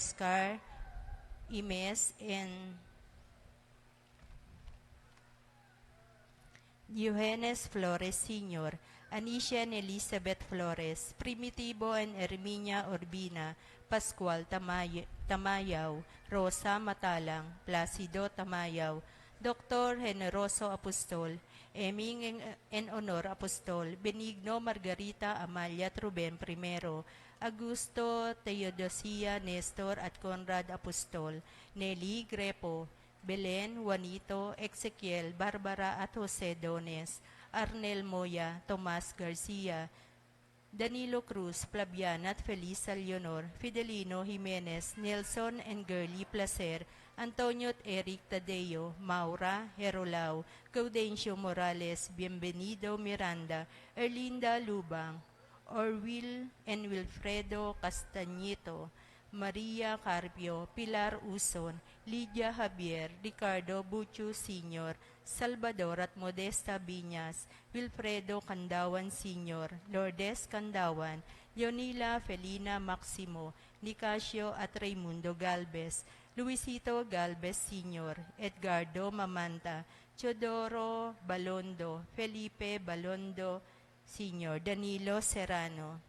Oscar Imes and Eugenes Flores Sr., Anicia and Elizabeth Flores, Primitivo and Erminia Urbina, Pascual Tamayaw, Rosa Matalang, Placido Tamayaw, Dr. Generoso Apostol, Eming en Honor Apostol, Benigno Margarita Amalia Ruben I, Augusto Teodosia Nestor at Conrad Apostol, Nelly Grepo, Belen, Juanito, Ezequiel, Barbara at Jose Dones, Arnel Moya, Tomas Garcia, Danilo Cruz, Flaviana at Felisa Leonor, Fidelino Jimenez, Nelson and Girly Placer, Antonio at Eric Tadeo, Maura, Herolao, Gaudencio Morales, Bienvenido Miranda, Erlinda Lubang, Orwil and Wilfredo Castañito, Maria Carpio, Pilar Uson, Lydia Javier, Ricardo Buchu Sr., Salvador at Modesta Biñas, Wilfredo Candawan Sr., Lourdes Candawan, Leonila Felina Maximo, Nicasio at Raimundo Galvez, Luisito Galvez Sr., Edgardo Mamanta, Teodoro Balondo, Felipe Balondo Sr., Danilo Serrano,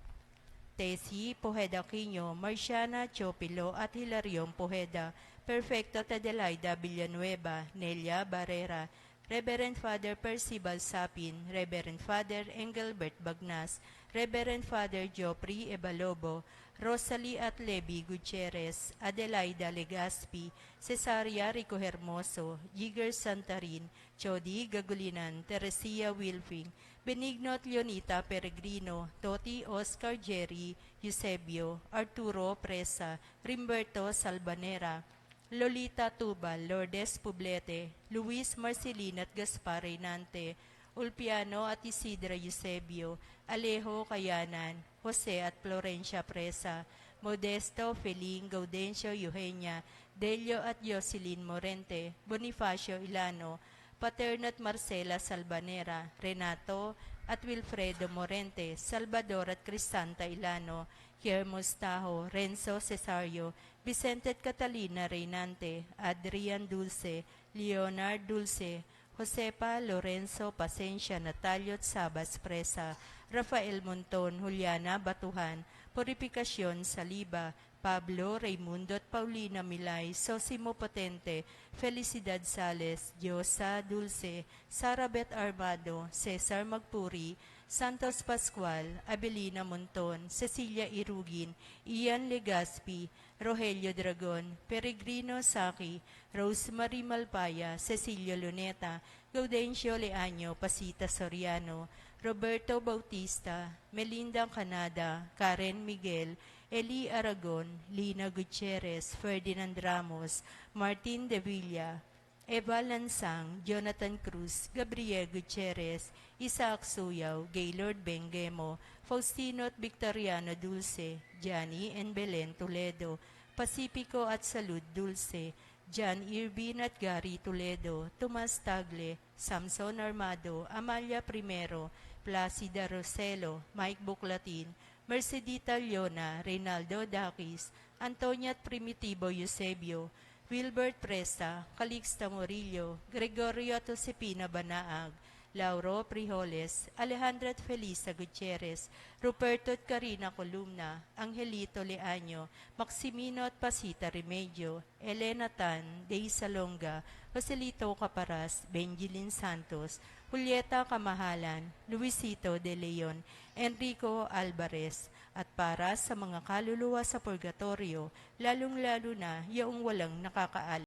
Tessie Pojeda Quino, Marciana Chopilo at Hilarion Pojeda, Perfecto Adelaida Villanueva, Nelia Barrera, Reverend Father Percival Sapin, Reverend Father Engelbert Bagnas, Reverend Father Geoffrey Ebalobo, Rosalie at Levi Gutierrez, Adelaida Legaspi, Cesaria Rico Hermoso, Jiger Santarin, Chody Gagulinan, Teresia Wilfing, Benigno at Leonita Peregrino, Toti Oscar Jerry Eusebio, Arturo Presa, Rimberto Salbanera, Lolita Tubal, Lourdes Publete, Luis Marcelina at Gaspar Reynante, Ulpiano at Isidra Eusebio, Alejo Kayanan, Jose at Florencia Presa, Modesto Feling Gaudencio Eugenia, Delio at Jocelyn Morente, Bonifacio Ilano, Paterno at Marcela Salbanera, Renato at Wilfredo Morente, Salvador at Cristanta Ilano, Guillermo Tajo, Renzo Cesario, Vicente at Catalina Reynante, Adrian Dulce, Leonard Dulce, Josepa Lorenzo Pasencia Natalio at Sabas Presa, Rafael Monton, Juliana Batuhan, Purificacion Saliba, Pablo Raimundo at Paulina Milay, Sosimo Potente, Felicidad Sales, Diosa Dulce, Sarabet Armado, Cesar Magpuri, Santos Pascual, Abelina Monton, Cecilia Irugin, Ian Legaspi, Rogelio Dragon, Peregrino Saki, Rosemary Malpaya, Cecilio Luneta, Gaudencio Leaño, Pasita Soriano, Roberto Bautista, Melinda Canada, Karen Miguel, Eli Aragon, Lina Gutierrez, Ferdinand Ramos, Martin De Villa, Eva Lansang, Jonathan Cruz, Gabriel Gutierrez, Isaac Suyaw, Gaylord Bengemo, Faustino at Victoriano Dulce, Johnny and Belen Toledo, Pacifico at Salud Dulce, John Irvin at Gary Toledo, Tomas Tagle, Samson Armado, Amalia Primero, Placida Roselo, Mike Buklatin, Mercedita Leona, Reynaldo Dakis, Antonia at Primitivo Eusebio, Wilbert Presta, Calixta Murillo, Gregorio at Josepina Banaag, Lauro Prijoles, Alejandra at Felisa Gutierrez, Ruperto at Karina Columna, Angelito Leaño, Maximino at Pasita Remedio, Elena Tan, Dey Salonga, Joselito Caparas, Benjilin Santos, Julieta Kamahalan, Luisito De Leon, Enrico Alvarez, at para sa mga kaluluwa sa purgatorio, lalong-lalo na yaong walang nakakaalam.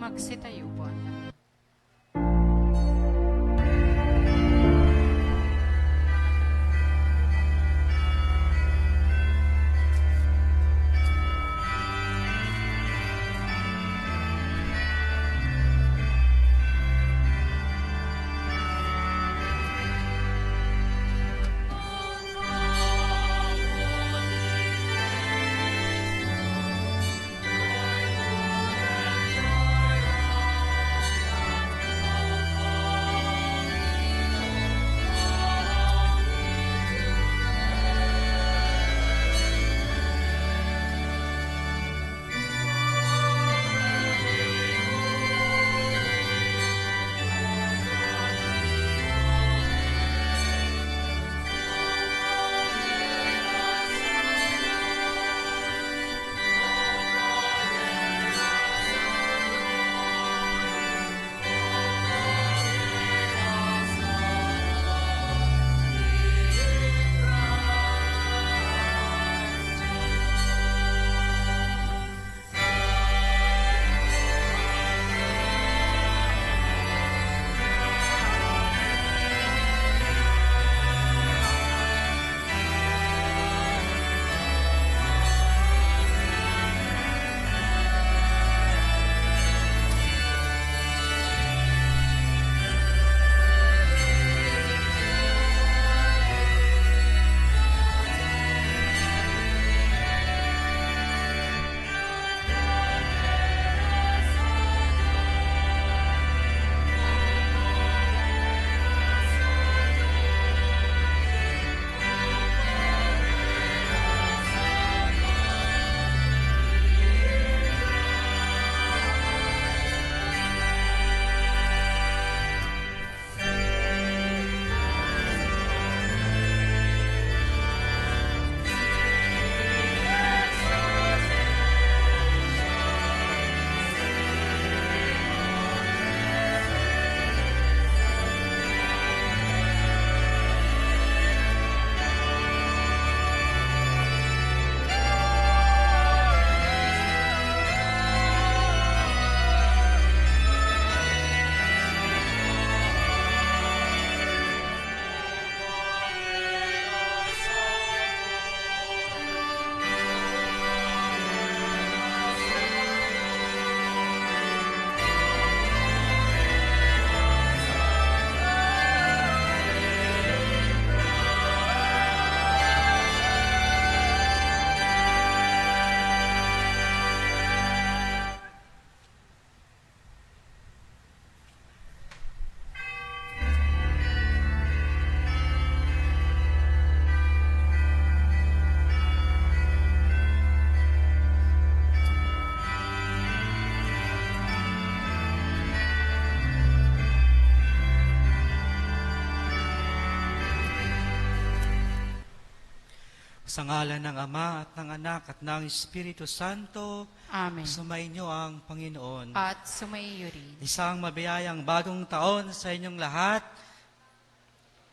Magsitayo po. Sa ngalan ng Ama at ng Anak at ng Espiritu Santo, Amen. sumainyo ang Panginoon. At sumaiyo rin. Isang mabiyayang bagong taon sa inyong lahat.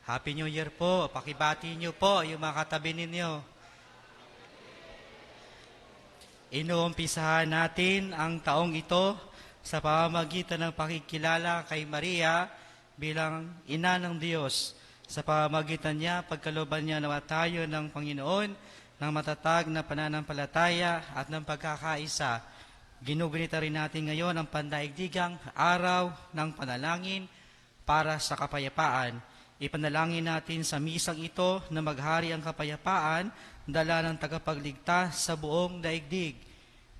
Happy New Year po. Pakibati niyo po yung mga katabi ninyo. Inuumpisahan natin ang taong ito sa pamamagitan ng pakikilala kay Maria bilang ina ng Diyos. Sa pamamagitan niya, pagkalooban niya nawa tayo ng Panginoon ng matatag na pananampalataya at ng pagkakaisa. Ginugunita rin natin ngayon ang pandaigdigang araw ng panalangin para sa kapayapaan. Ipanalangin natin sa misang ito na maghari ang kapayapaan, dala ng tagapagligtas sa buong daigdig.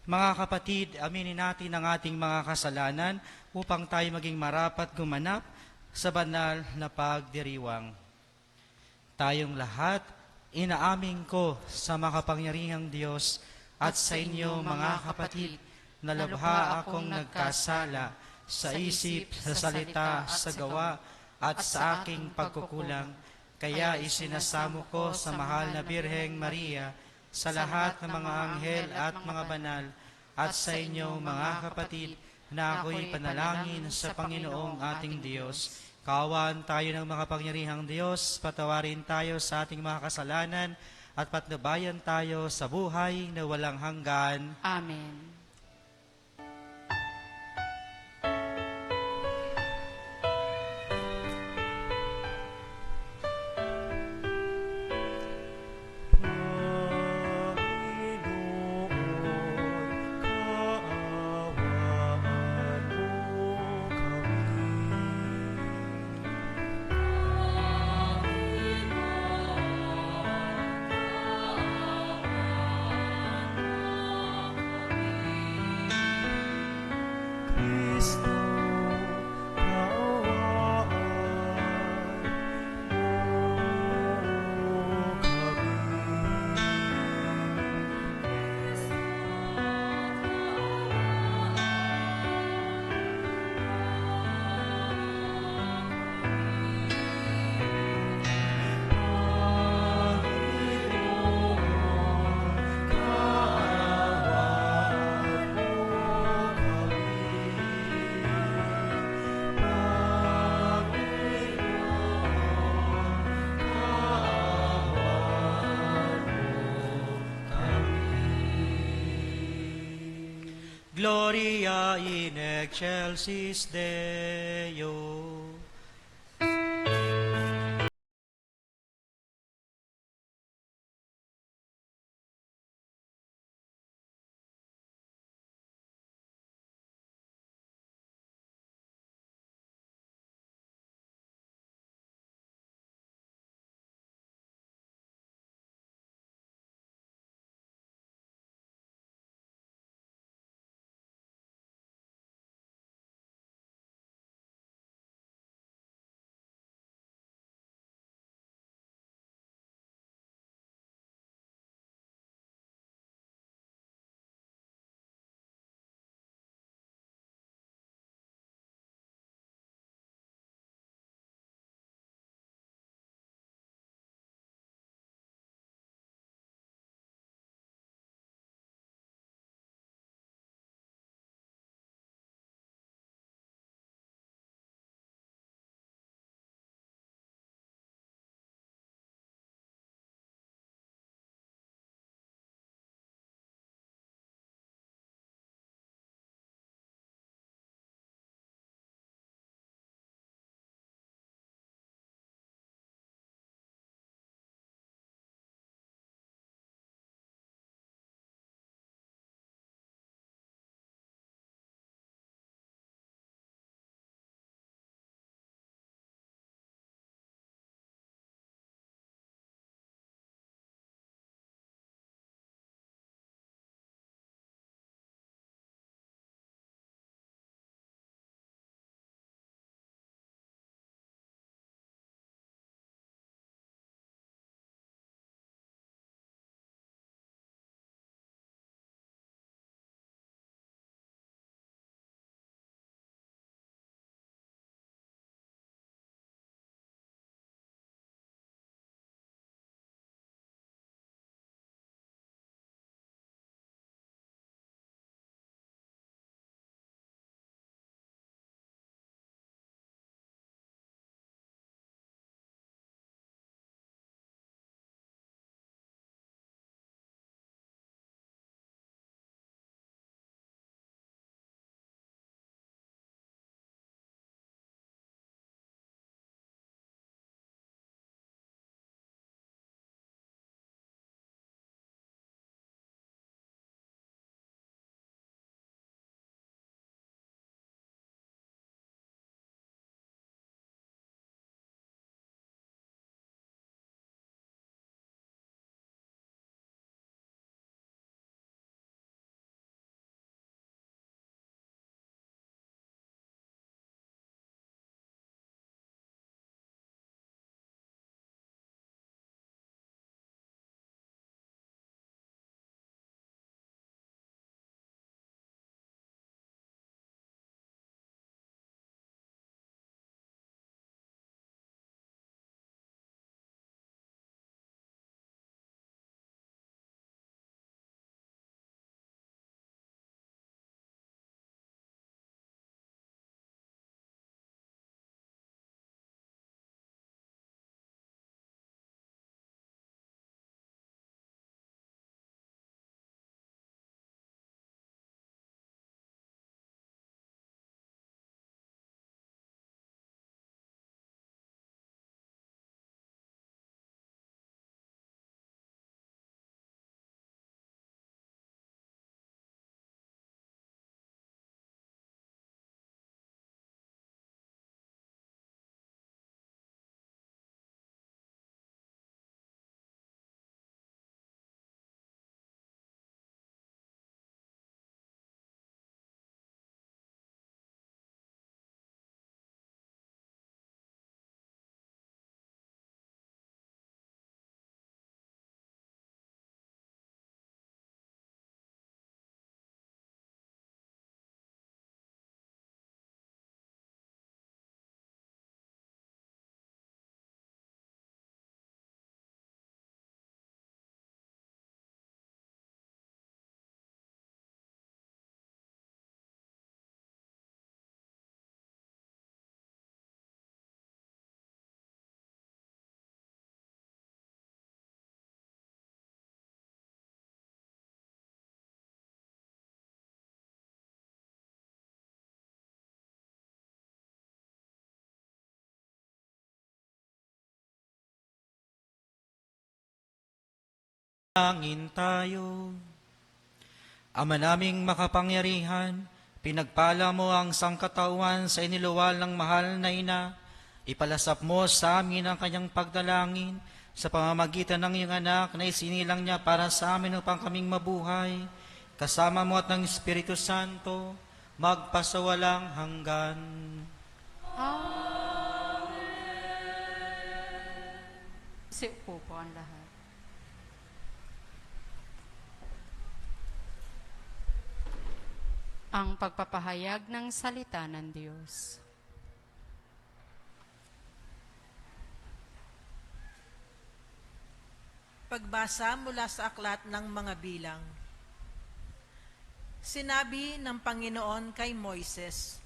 Mga kapatid, aminin natin ang ating mga kasalanan upang tayo maging marapat gumanap sa banal na pagdiriwang. Tayong lahat, inaamin ko sa makapangyarihang Diyos at sa inyo mga kapatid, na lubha akong nagkasala sa isip, sa salita, sa gawa, at sa aking pagkukulang. Kaya isinasamo ko sa mahal na Birheng Maria, sa lahat ng mga anghel at mga banal, at sa inyo mga kapatid, na ako'y panalangin sa Panginoong ating Diyos. Kaawaan tayo ng mga pangyarihang Diyos, patawarin tayo sa ating mga kasalanan, at patnubayan tayo sa buhay na walang hanggan. Amen. Gloria in excelsis Deo. Langin tayo. Ama naming makapangyarihan, pinagpala mo ang sangkatawan sa iniluwal ng mahal na ina. Ipalasap mo sa amin ang kanyang pagdalangin sa pamamagitan ng iyong anak na isinilang niya para sa amin upang kaming mabuhay. Kasama mo at ng Espiritu Santo, magpasawalang hanggan. Siupo po ang lahat. Ang pagpapahayag ng salita ng Diyos. Pagbasa mula sa aklat ng mga bilang. Sinabi ng Panginoon kay Moises,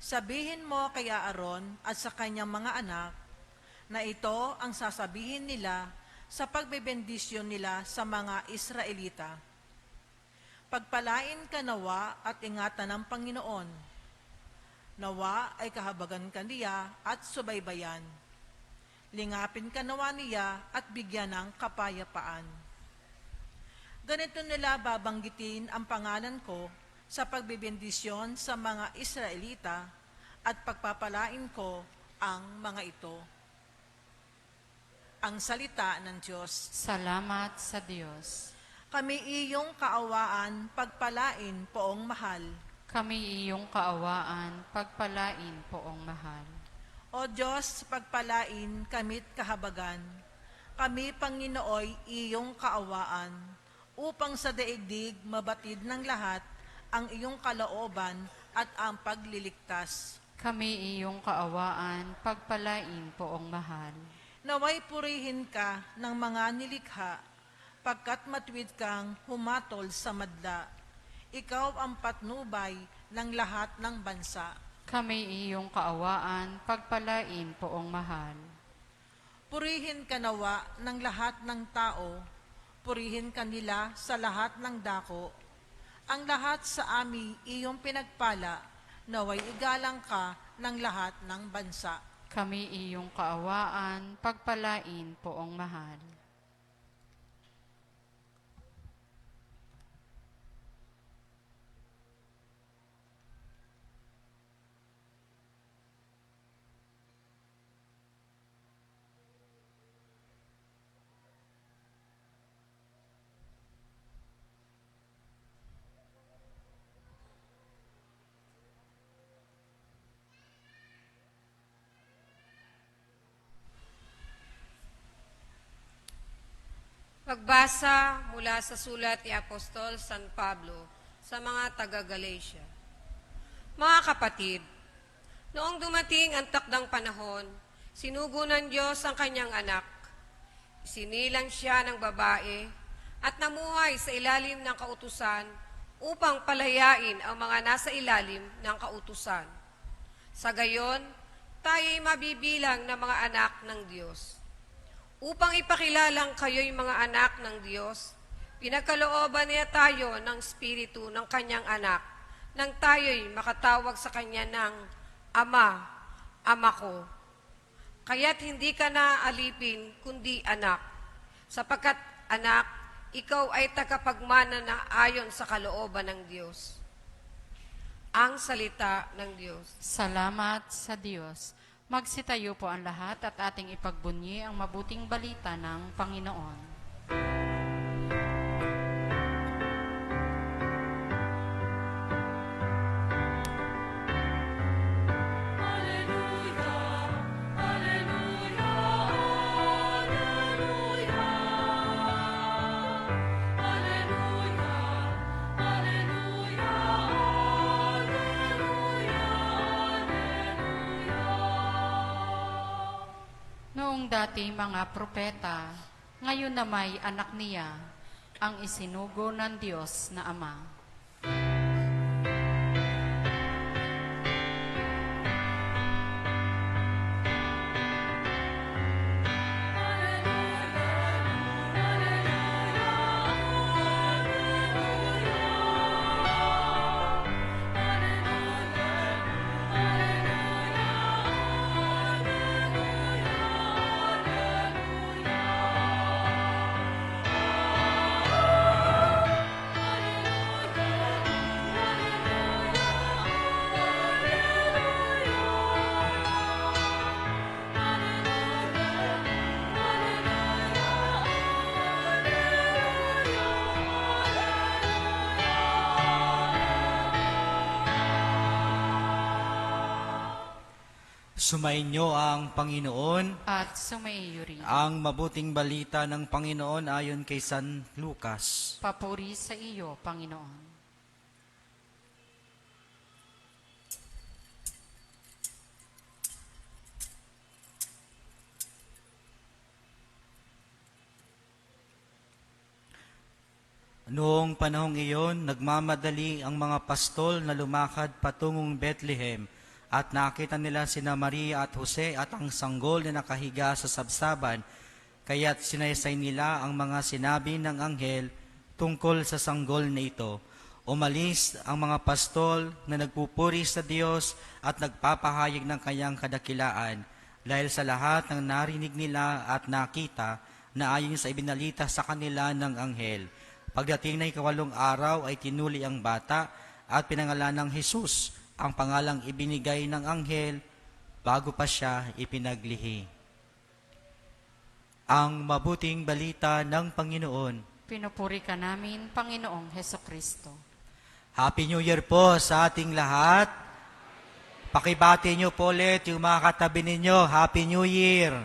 sabihin mo kay Aaron at sa kanyang mga anak na ito ang sasabihin nila sa pagbebendisyon nila sa mga Israelita. Pagpalain ka nawa at ingatan ng Panginoon. Nawa ay kahabagan ka niya at subaybayan. Lingapin ka nawa niya at bigyan ng kapayapaan. Ganito nila babanggitin ang pangalan ko sa pagbebendisyon sa mga Israelita at pagpapalain ko ang mga ito. Ang salita ng Diyos. Salamat sa Diyos. Kami iyong kaawaan, pagpalain, poong mahal. Kami iyong kaawaan, pagpalain poong mahal. O Diyos, pagpalain kami't kahabagan. Kami, Panginooy, iyong kaawaan, upang sa daigdig mabatid ng lahat ang iyong kalooban at ang pagliligtas. Kami iyong kaawaan, pagpalain poong mahal. Naway purihin ka ng mga nilikha, pagkat matuwid kang humatol sa madla. Ikaw ang patnubay ng lahat ng bansa. Kami iyong kaawaan, pagpalain poong mahal. Purihin ka nawa ng lahat ng tao, purihin ka nila sa lahat ng dako. Ang lahat sa amin iyong pinagpala, naway igalang ka ng lahat ng bansa. Kami iyong kaawaan, pagpalain poong mahal. Pagbasa mula sa sulat ni Apostol San Pablo sa mga taga-Galacia. Mga kapatid, noong dumating ang takdang panahon, sinugo ng Diyos ang kanyang anak. Isinilang siya ng babae at namuhay sa ilalim ng kautusan upang palayain ang mga nasa ilalim ng kautusan. Sa gayon, tayo'y mabibilang na mga anak ng Diyos. Upang ipakilalang kayo'y mga anak ng Diyos, pinagkalooban niya tayo ng Espiritu ng kanyang anak, nang tayo'y makatawag sa kanya ng Ama, Ama ko. Kaya't hindi ka na alipin, kundi anak, sapagkat anak, ikaw ay tagapagmana na ayon sa kalooban ng Diyos. Ang salita ng Diyos. Salamat sa Diyos. Magsitayo po ang lahat at ating ipagbunyi ang mabuting balita ng Panginoon. Noong dati mga propeta, ngayon na may anak niya, ang isinugo ng Diyos na Ama. Sumainyo ang Panginoon. At sumaiyo rin. Ang mabuting balita ng Panginoon ayon kay San Lucas. Papuri sa iyo, Panginoon. Noong panahong iyon, nagmamadali ang mga pastol na lumakad patungong Bethlehem at nakita nila sina Maria at Jose at ang sanggol na nakahiga sa sabsaban. Kaya't sinaysay nila ang mga sinabi ng anghel tungkol sa sanggol na ito. Umalis ang mga pastol na nagpupuri sa Diyos at nagpapahayag ng kanyang kadakilaan dahil sa lahat ng narinig nila at nakita na ayon sa ibinalita sa kanila ng anghel. Pagdating na 8 araw ay tinuli ang bata at pinangalan ng Jesus, ang pangalang ibinigay ng anghel bago pa siya ipinaglihi. Ang mabuting balita ng Panginoon. Pinupuri ka namin, Panginoong Hesukristo. Happy New Year po sa ating lahat. Pakibati niyo po ulit yung mga katabi ninyo. Happy New Year.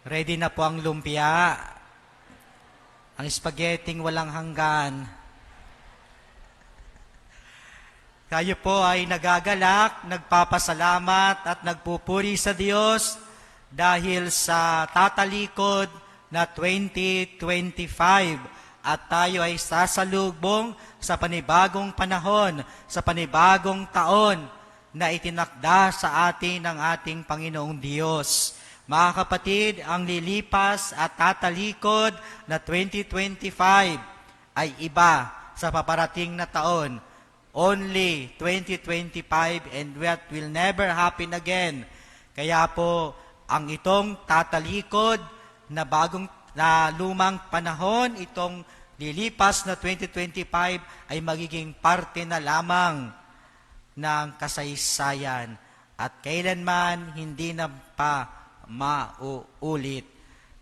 Ready na po ang lumpia. Ang spaghetting walang hanggan. Kayo po ay nagagalak, nagpapasalamat at nagpupuri sa Diyos dahil sa tatalikod na 2025 at tayo ay sasalubong sa panibagong panahon, sa panibagong taon na itinakda sa atin ng ating Panginoong Diyos. Mga kapatid, ang lilipas at tatalikod na 2025 ay iba sa paparating na taon. Only 2025 and what will never happen again. Kaya po, ang itong tatalikod na lumang panahon, itong lilipas na 2025 ay magiging parte na lamang ng kasaysayan at kailanman hindi na pa mauulit.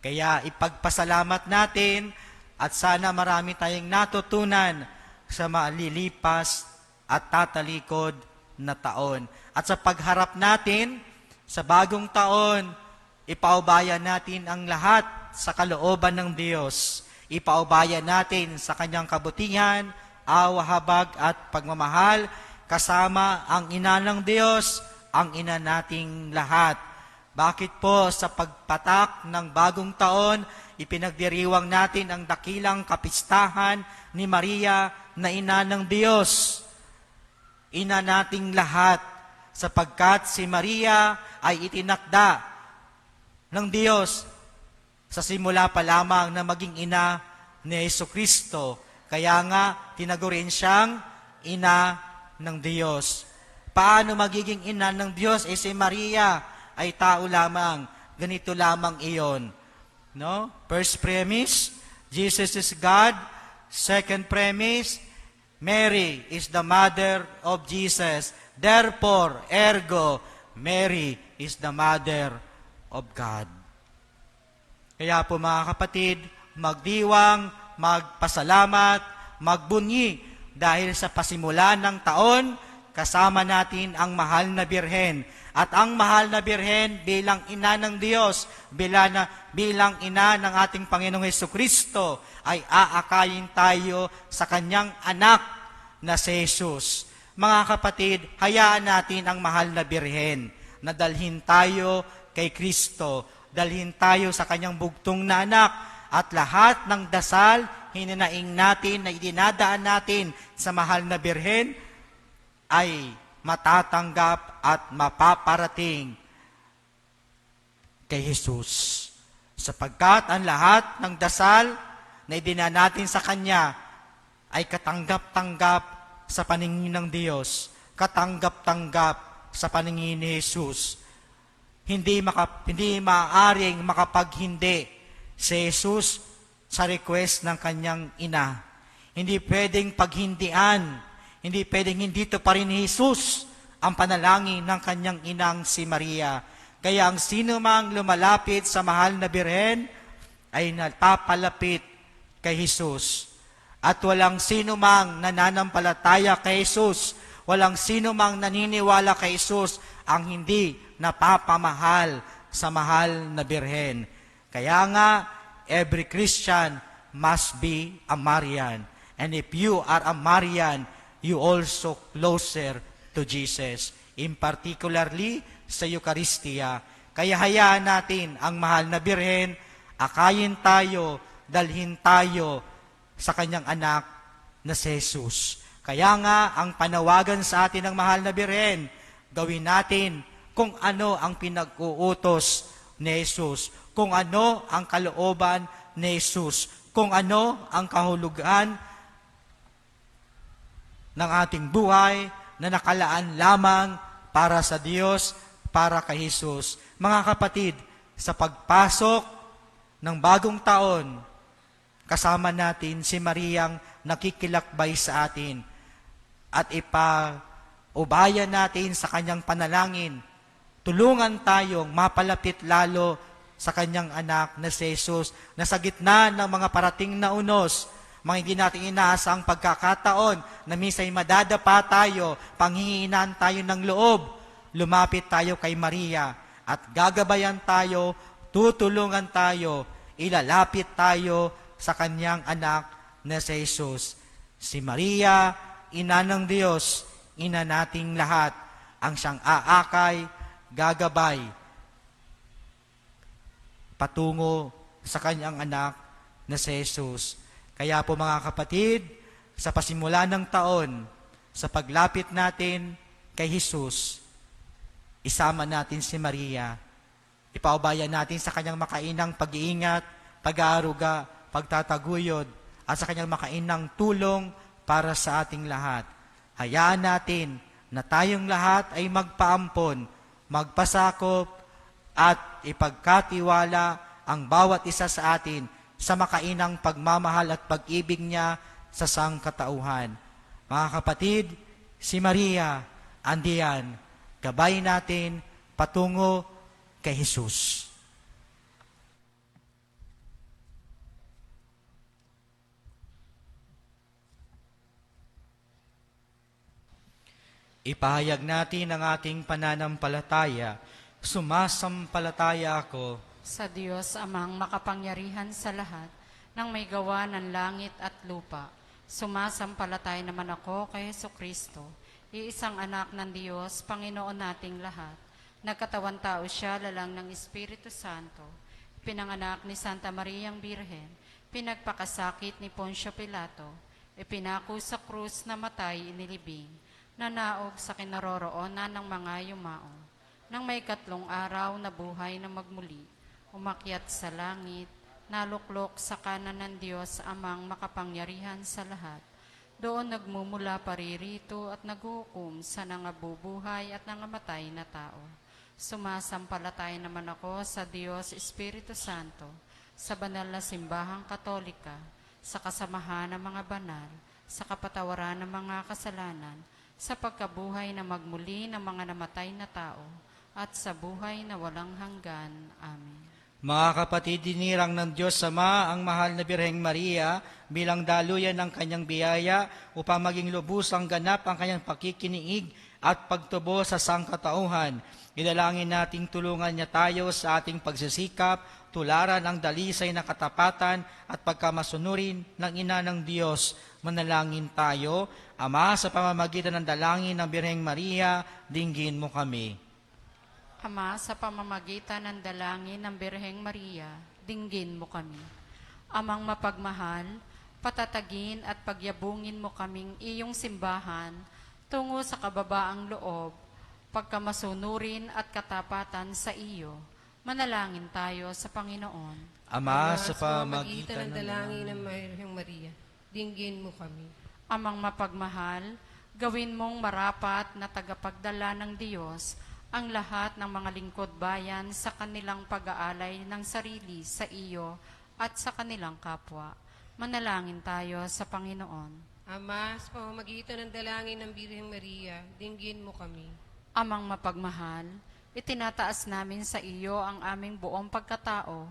Kaya ipagpasalamat natin at sana marami tayong natutunan sa malilipas at tatalikod na taon. At sa pagharap natin sa bagong taon, ipaubayan natin ang lahat sa kalooban ng Diyos. Ipaubayan natin sa kanyang kabutihan, awa, habag at pagmamahal kasama ang ina ng Diyos, ang ina nating lahat. Bakit po sa pagpatak ng bagong taon, ipinagdiriwang natin ang dakilang kapistahan ni Maria na ina ng Diyos? Ina nating lahat, sapagkat si Maria ay itinakda ng Diyos sa simula pa lamang na maging ina ni Jesucristo. Kaya nga, tinagurin siyang ina ng Diyos. Paano magiging ina ng Diyos? Si Maria ay tao lamang. Ganito lamang iyon. No? First premise, Jesus is God. Second premise, Mary is the mother of Jesus. Therefore, ergo, Mary is the mother of God. Kaya po mga kapatid, magdiwang, magpasalamat, magbunyi dahil sa pasimulan ng taon, kasama natin ang mahal na Birhen. At ang mahal na Birhen bilang ina ng Diyos, bilang ina ng ating Panginoong Hesukristo, ay aakayin tayo sa kanyang anak na si Jesus. Mga kapatid, hayaan natin ang mahal na Birhen na dalhin tayo kay Kristo, dalhin tayo sa kanyang bugtong na anak, at lahat ng dasal, hininaing natin na idinadaan natin sa mahal na Birhen, ay matatanggap at mapaparating kay Jesus. Sapagkat ang lahat ng dasal na idinadaan natin sa Kanya ay katanggap-tanggap sa paningin ng Diyos, katanggap-tanggap sa paningin ni Jesus. Hindi maaaring makapaghindi si Jesus sa request ng kanyang ina. Hindi pwedeng paghindian. Hindi pwedeng hindi to pa rin ni Jesus ang panalangin ng kanyang inang si Maria. Kaya ang sino mang lumalapit sa mahal na Birhen ay napapalapit kay Jesus. At walang sino mang nananampalataya kay Jesus, Walang sino mang naniniwala kay Jesus ang hindi napapamahal sa mahal na Birhen. Kaya nga, every Christian must be a Marian. And if you are a Marian, you also closer to Jesus. In particularly sa Eucharistia. Kaya hayaan natin ang mahal na Birhen, akayin tayo, dalhin tayo sa kanyang anak na si Jesus. Kaya nga, ang panawagan sa atin ng mahal na Birhen, gawin natin kung ano ang pinag-uutos ni Jesus, kung ano ang kalooban ni Jesus, kung ano ang kahulugan ng ating buhay na nakalaan lamang para sa Diyos, para kay Jesus. Mga kapatid, sa pagpasok ng bagong taon, kasama natin si Mariang nakikilakbay sa atin at ipaubaya natin sa kanyang panalangin. Tulungan tayong mapalapit lalo sa kanyang anak na si Jesus na sa gitna ng mga parating na unos, mga hindi natin inaasang pagkakataon na minsay madadapa tayo, panghihinaan tayo ng loob, lumapit tayo kay Maria at gagabayan tayo, tutulungan tayo, ilalapit tayo sa kanyang anak na si Jesus. Si Maria, ina ng Diyos, ina nating lahat, ang siyang aakay, gagabay, patungo sa kanyang anak na si Jesus. Kaya po mga kapatid, sa pasimula ng taon, sa paglapit natin kay Jesus, isama natin si Maria, ipaubayan natin sa kanyang makainang pag-iingat, pag-aaruga, pagtataguyod, at sa kanyang makainang tulong para sa ating lahat. Hayaan natin na tayong lahat ay magpaampon, magpasakop, at ipagkatiwala ang bawat isa sa atin sa makainang pagmamahal at pag-ibig niya sa sangkatauhan. Mga kapatid, si Maria, andiyan, gabay natin patungo kay Jesus. Ipahayag natin ang ating pananampalataya. Sumasampalataya ako Sa Diyos amang makapangyarihan sa lahat, nang may gawa ng langit at lupa. Sumasampalataya naman ako kay Jesucristo, iisang anak ng Diyos, Panginoon nating lahat. Nagkatawan tao siya, lalang ng Espiritu Santo. Pinanganak ni Santa Mariang Birhen, pinagpakasakit ni Poncio Pilato, ipinako sa krus na matay inilibing, nanaog sa kinaroroonan ng mga yumao. Nang may 3 araw na buhay na magmuli, umakyat sa langit, naluklok sa kanan ng Diyos amang makapangyarihan sa lahat. Doon nagmumula paririto at naghuhukom sa nangabubuhay at nangamatay na tao. Sumasampalataya naman ako sa Diyos Espiritu Santo, sa banal na simbahang katolika, sa kasamahan ng mga banal, sa kapatawaran ng mga kasalanan, sa pagkabuhay na magmuli ng mga namatay na tao, at sa buhay na walang hanggan. Amen. Mga kapatid, dinirang ng Diyos Ama ang mahal na Birheng Maria bilang daluyan ng kanyang biyaya upang maging lubusang ganap ang kanyang pakikiniig at pagtubo sa sangkatauhan. Idalangin nating tulungan niya tayo sa ating pagsisikap, tularan ang dalisay na katapatan at pagkamasunurin ng Ina ng Diyos. Manalangin tayo. Ama, sa pamamagitan ng dalangin ng Birheng Maria, dinggin mo kami. Ama, sa pamamagitan ng dalangin ng Birheng Maria, dinggin mo kami. Amang mapagmahal, patatagin at pagyabungin mo kaming iyong simbahan tungo sa kababaang loob, pagkamasunurin at katapatan sa iyo. Manalangin tayo sa Panginoon. Ama, sa pamamagitan pamamagitan ng dalangin ng Birheng Maria, dinggin mo kami. Amang mapagmahal, gawin mong marapat na tagapagdala ng Diyos ang lahat ng mga lingkod bayan sa kanilang pag-aalay ng sarili sa iyo at sa kanilang kapwa. Manalangin tayo sa Panginoon. Ama, sa pamamagitan ng dalangin ng Birheng Maria, dinggin mo kami. Amang mapagmahal, itinataas namin sa iyo ang aming buong pagkatao.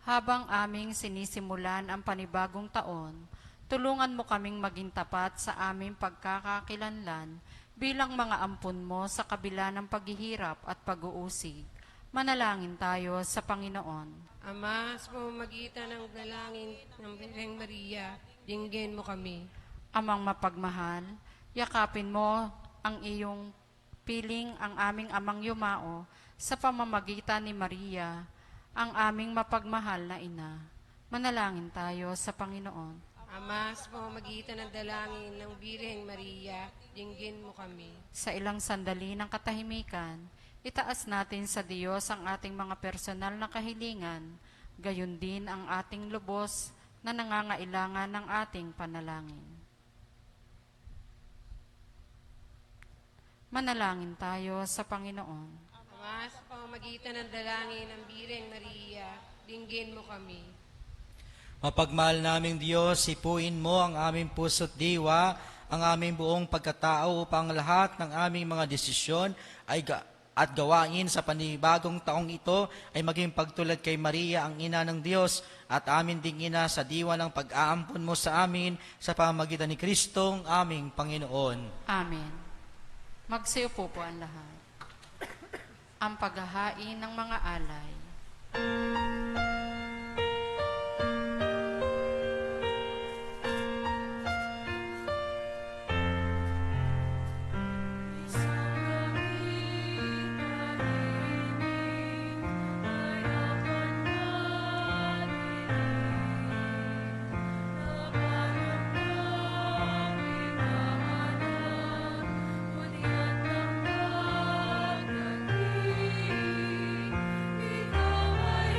Habang aming sinisimulan ang panibagong taon, tulungan mo kaming maging tapat sa aming pagkakakilanlan bilang mga ampun mo sa kabila ng paghihirap at pag-uusig. Manalangin tayo sa Panginoon. Ama, sa pamamagitan ng dalangin ng Birheng Maria, dinggin mo kami. Amang mapagmahal, yakapin mo ang iyong piling ang aming amang yumao sa pamamagitan ni Maria, ang aming mapagmahal na ina. Manalangin tayo sa Panginoon. Ama, sa pamamagitan ng dalangin ng Birheng Maria, dinggin mo kami. Sa ilang sandali ng katahimikan, itaas natin sa Diyos ang ating mga personal na kahilingan, gayon din ang ating lubos na nangangailangan ng ating panalangin. Manalangin tayo sa Panginoon. Ama, sa pamamagitan ng dalangin ng Birheng Maria, dinggin mo kami. Mapagmahal naming Diyos, sipuin mo ang aming puso't diwa, ang aming buong pagkatao upang lahat ng aming mga desisyon at gawain sa panibagong taong ito ay maging pagtulad kay Maria, ang ina ng Diyos, at amin ding ina sa diwa ng pag-aampon mo sa amin sa pamamagitan ni Kristong aming Panginoon. Amen. Magsiupo po ang lahat. Ang paghahain ng mga alay. Ikaw ay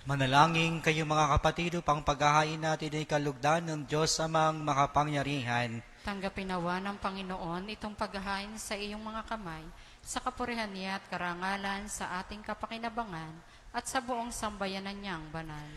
Manalangin kayo mga kapatid upang paghahain natin ay kalugdan ng Diyos amang makapangyarihan. Tanggapin nawa ng Panginoon itong paghahain sa iyong mga kamay, sa kapurihan niya at karangalan sa ating kapakinabangan at sa buong sambayanan niyang banal.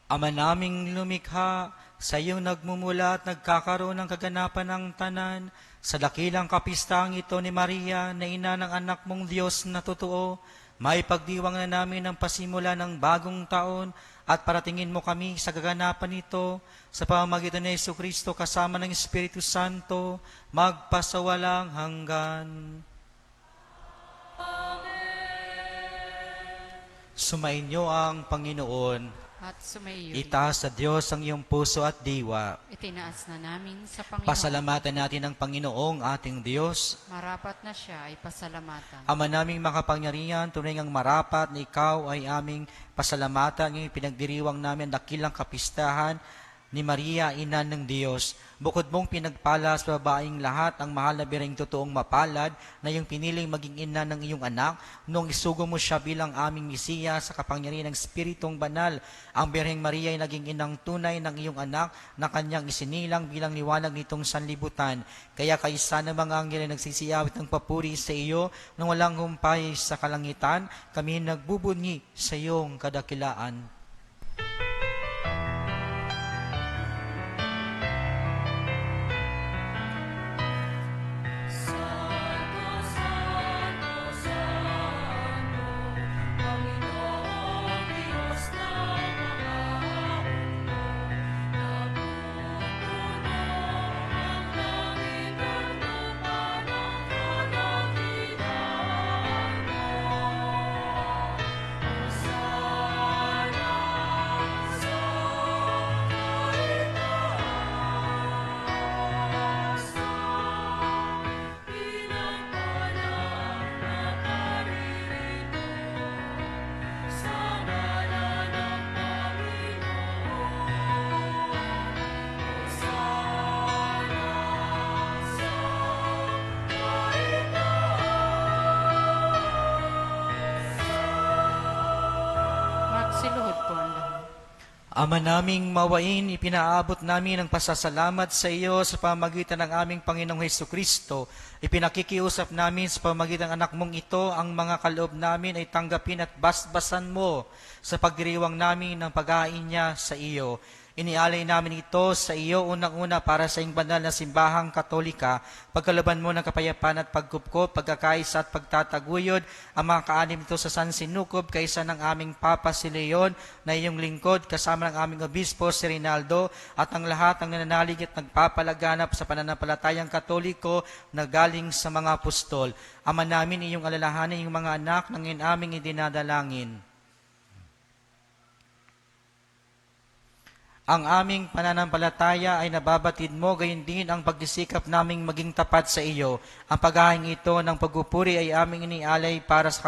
Ama naming lumikha, sa iyong nagmumula at nagkakaroon ng kaganapan ng tanan, sa dakilang kapistang ito ni Maria na ina ng anak mong Diyos na totoo, may pagdiwang na namin ang pasimula ng bagong taon at paratingin mo kami sa kaganapan nito sa pamamagitan ni Jesucristo kasama ng Espiritu Santo, magpasawalang hanggan. Sumainyo ang Panginoon. At sumaiyo. Itaas sa Diyos ang iyong puso at diwa. Itinaas na namin sa Panginoon. Pasalamatan natin ang Panginoong ating Diyos. Marapat na siya ay pasalamatan. Ama naming makapangyarihan, tunay ngang marapat na ikaw ay aming pasalamatan. Ngayong pinagdiriwang namin ang dakilang kapistahan ni Maria, ina ng Diyos. Bukod mong pinagpala sa babaeng lahat, ang mahal na birheng totoong mapalad na iyong piniling maging ina ng iyong anak, noong isugo mo siya bilang aming Mesiya sa kapangyarihan ng Espiritong Banal. Ang Birheng Maria ay naging inang tunay ng iyong anak na kanyang isinilang bilang liwanag nitong sanlibutan. Kaya kaisa ng mga anghel ay nagsisiyawit ng papuri sa iyo nang walang humpay sa kalangitan, kami nagbubunyi sa iyong kadakilaan. Magsiluhod po ang lahat. Ama naming mawain, ipinaabot namin ang pasasalamat sa iyo sa pamagitan ng aming Panginoong Hesukristo. Ipinakikiusap namin sa pamagitan ng anak mong ito, ang mga kaloob namin ay tanggapin at basbasan mo sa pagdiriwang namin ng paghahain niya sa iyo. Inialay namin ito sa iyo unang-una para sa iyong banal na simbahang katolika, pagkalaban mo ng kapayapaan at pagkupkop, pagkakaisa at pagtataguyod, ang mga kaanim nito sa San Sinukob, kaysa ng aming Papa si Leon na iyong lingkod, kasama ng aming Obispo si Rinaldo, at ang lahat ng nananalig at nagpapalaganap sa pananampalatayang katoliko na galing sa mga apostol. Ama namin, iyong alalahanin yung mga anak ng aming idinadalangin. Ang aming pananampalataya ay nababatid mo, gayon din ang pagdisikap naming maging tapat sa iyo. Ang paghahain ito ng pagpupuri ay aming inialay para sa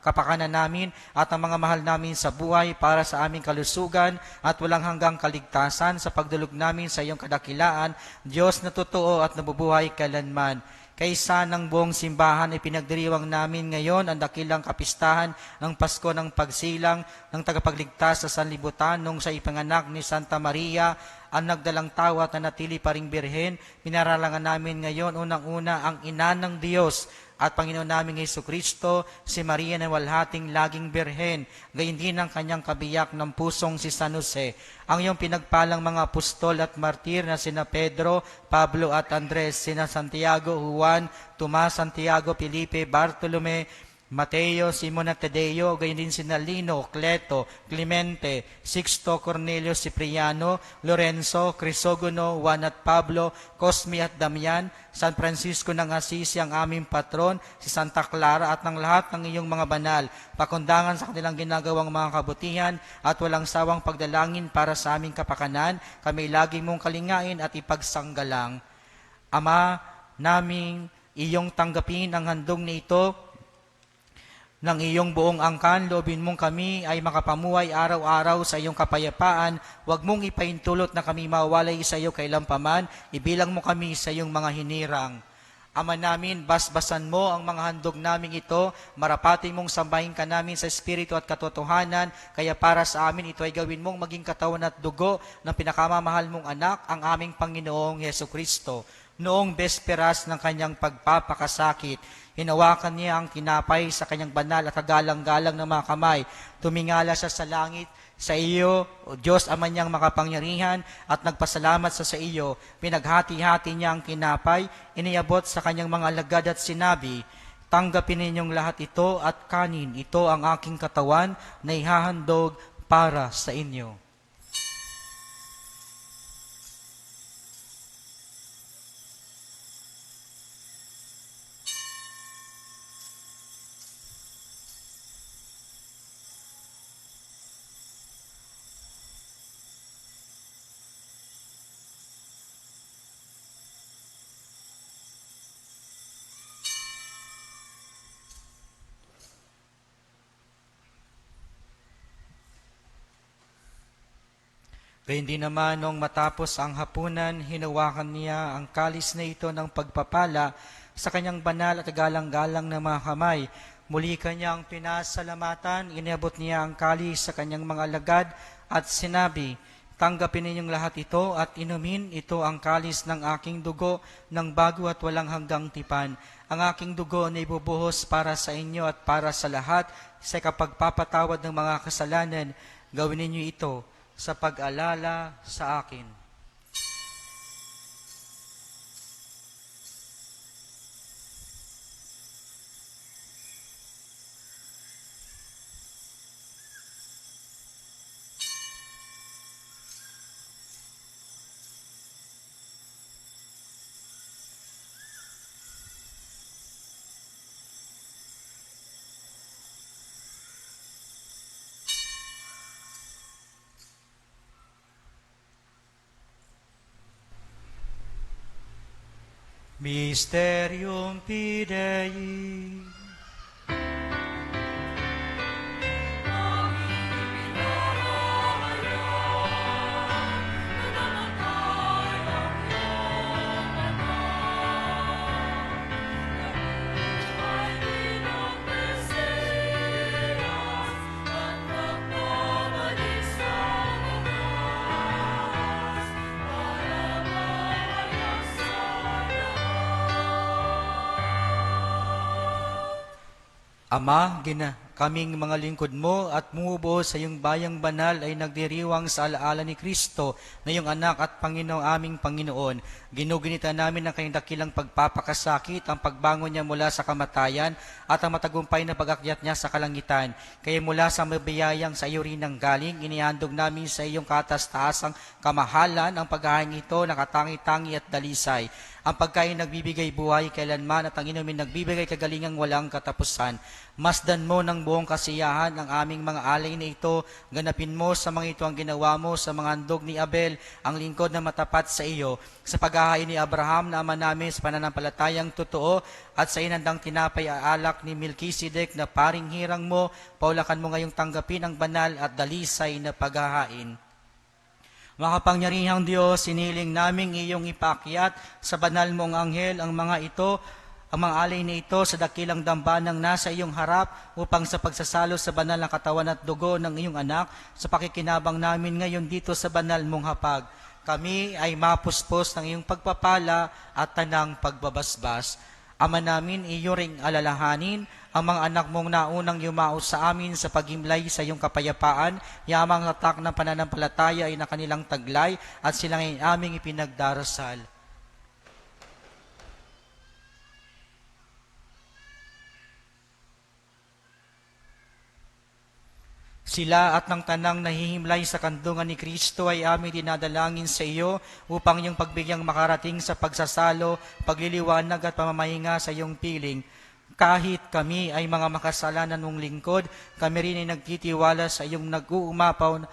kapakanan namin at ang mga mahal namin sa buhay, para sa aming kalusugan at walang hanggang kaligtasan sa pagdulog namin sa iyong kadakilaan, Diyos na totoo at nabubuhay kailanman. Kaysa ng buong simbahan ay pinagdiriwang namin ngayon ang dakilang kapistahan ng Pasko ng Pagsilang ng tagapagligtas sa sanlibutan nung sa ipanganak ni Santa Maria, ang nagdalang tawa at nanatili pa ring birhen. Pinaralangan namin ngayon unang-una ang ina ng Diyos at Panginoon naming Jesucristo, si Maria na walhating laging birhen, gayon din ang kanyang kabiyak ng pusong si San Jose. Ang iyong pinagpalang mga apostol at martir na sina Pedro, Pablo at Andres, sina Santiago, Juan, Tomas, Santiago, Felipe, Bartolome, Mateo, Simon at Tadeo, gayon din sina Lino, Cleto, Clemente, Sixto, Cornelio, Cipriano, Lorenzo, Crisogono, Juan at Pablo, Cosme at Damian, San Francisco ng Assisi ang aming patron, si Santa Clara at ng lahat ng iyong mga banal, pakundangan sa kanilang ginagawang mga kabutihan at walang sawang pagdalangin para sa aming kapakanan, kami laging mong kalingain at ipagsanggalang. Ama naming iyong tanggapin ang handog na ito ng iyong buong angkan, loobin mong kami ay makapamuhay araw-araw sa iyong kapayapaan. Huwag mong ipaintulot na kami mawalay sa iyo kailanpaman. Ibilang mo kami sa iyong mga hinirang. Ama namin, basbasan mo ang mga handog naming ito, marapati mong sambahin ka namin sa Espiritu at katotohanan, kaya para sa amin ito ay gawin mong maging katawan at dugo ng pinakamamahal mong anak, ang aming Panginoong Heso Kristo. Noong besperas ng kanyang pagpapakasakit, hinawakan niya ang tinapay sa kanyang banal at kagalang-galang na mga kamay. Tumingala siya sa langit, sa iyo, O Diyos Ama niyang makapangyarihan, at nagpasalamat sa iyo. Pinaghati-hati niya ang tinapay, iniabot sa kanyang mga alagad at sinabi, tanggapin ninyong lahat ito at kanin. Ito ang aking katawan na ihahandog para sa inyo. Gayun din naman, nung matapos ang hapunan, hinawakan niya ang kalis na ito ng pagpapala sa kanyang banal at galang-galang na mga kamay. Muli kanyang pinasalamatan, iniabot niya ang kalis sa kanyang mga alagad at sinabi, tanggapin ninyong lahat ito at inumin, ito ang kalis ng aking dugo ng bago at walang hanggang tipan. Ang aking dugo na ibubuhos para sa inyo at para sa lahat sa kapagpapatawad ng mga kasalanan. Gawin ninyo ito sa pag-alala sa akin. Mysterium Fidei. Ama, kaming mga lingkod mo at bumubuo sa iyong bayang banal ay nagdiriwang sa alaala ni Kristo na iyong anak at Panginoong aming Panginoon. Ginuginita namin ang kanyang dakilang pagpapakasakit, ang pagbangon niya mula sa kamatayan at ang matagumpay na pag-akyat niya sa kalangitan. Kaya mula sa mabiyayang sa iyo rin ang galing, inihandog namin sa iyong katas-taasang kamahalan ang paghahain ito na katangi-tangi at dalisay. Ang pagkain nagbibigay buhay kailanman at ang inumin nagbibigay kagalingang walang katapusan. Masdan mo ng buong kasiyahan ang aming mga alay na ito. Ganapin mo sa mga ito ang ginawa mo sa mga handog ni Abel, ang lingkod na matapat sa iyo. Sa paghahain ni Abraham na ama namin sa pananampalatayang totoo at sa inandang tinapay alak ni Melchizedek na paring hirang mo, paulakan mo ngayong tanggapin ang banal at dalisay na paghahain. Makapangyarihang Diyos, siniling naming iyong ipakyat sa banal mong anghel ang mga ito, ang mga alay na ito sa dakilang dambanang nasa iyong harap upang sa pagsasalo sa banal na katawan at dugo ng iyong anak, sa pakikinabang namin ngayon dito sa banal mong hapag. Kami ay mapuspos ng iyong pagpapala at tanang pagbabasbas. Ama namin, iyo ring alalahanin ang mga anak mong naunang yumao sa amin sa paghimlay sa iyong kapayapaan, yamang tatak ng pananampalataya ay na kanilang taglay at silang ay aming ipinagdarasal. Sila at ng tanang nahihimlay sa kandungan ni Kristo ay aming dinadalangin sa iyo upang iyong pagbigyang makarating sa pagsasalo, pagliliwanag at pamamahinga sa iyong piling. Kahit kami ay mga makasalanan mong lingkod, kami rin ay nagtitiwala sa iyong nag-uumapaw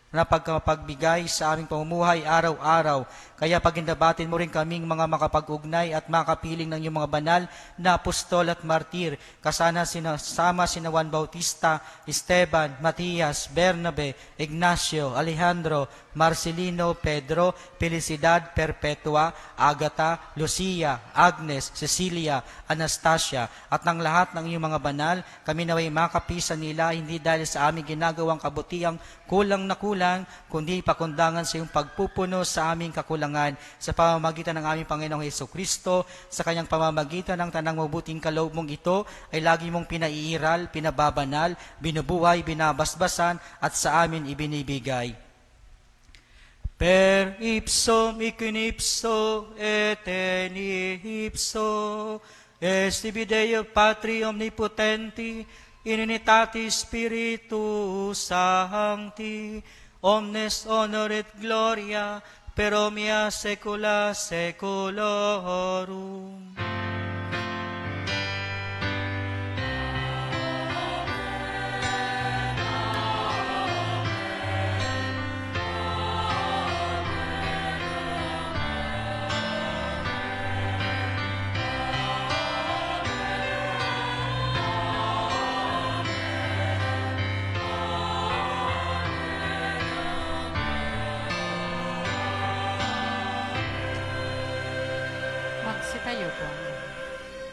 na pagkapagbigay sa aming pamumuhay araw-araw. Kaya pagindabatin mo rin kaming mga makapag-ugnay at makapiling ng iyong mga banal na apostol at martir, kasama sina Juan Bautista, Esteban, Matias, Bernabe, Ignacio, Alejandro, Marcelino, Pedro, Felicidad, Perpetua, Agata, Lucia, Agnes, Cecilia, Anastasia, at ng lahat ng iyong mga banal, kami naway makapisan nila, hindi dahil sa aming ginagawang kabutiang kulang na kulang, kundi pakundangan sa iyong pagpupuno sa aming kakulangan sa pamamagitan ng aming Panginoong Hesukristo. Sa kanyang pamamagitan ng tanang mabuting kaloob mong ito ay lagi mong pinaiiral, pinababanal, binubuhay, binabasbasan at sa amin ibinibigay. Per ipsum iquinipso et ipso estibi Deo Patri omnipotenti in unitatis Spiritus Sancti omnes honor et gloria per omnia saecula saeculorum. Magsitayo po.